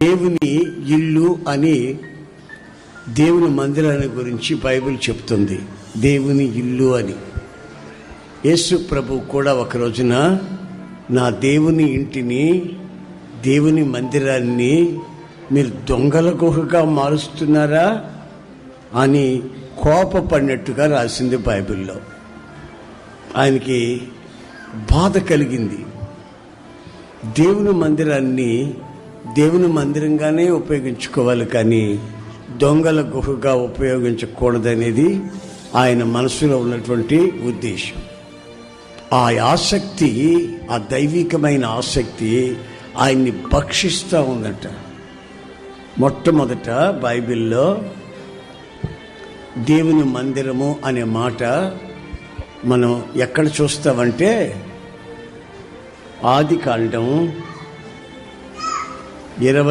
దేవుని ఇల్లు అని దేవుని మందిరాన్ని గురించి బైబిల్ చెప్తుంది. దేవుని ఇల్లు అని. యేసు ప్రభు కూడా ఒక రోజున నా దేవుని ఇంటిని, దేవుని మందిరాన్ని మీరు దొంగల గుహగా మారుస్తున్నారా అని కోపపడినట్టుగా రాసింది బైబిల్లో. ఆయనకి బాధ కలిగింది. దేవుని మందిరాన్ని దేవుని మందిరంగానే ఉపయోగించుకోవాలి, కానీ దొంగల గుహగా ఉపయోగించకూడదనేది ఆయన మనసులో ఉన్నటువంటి ఉద్దేశం. ఆ ఆసక్తి, ఆ దైవికమైన ఆసక్తి ఆయన్ని భక్షిస్తూ ఉందట. మొట్టమొదట బైబిల్లో దేవుని మందిరము అనే మాట మనం ఎక్కడ చూస్తామంటే ఆదికాండం 20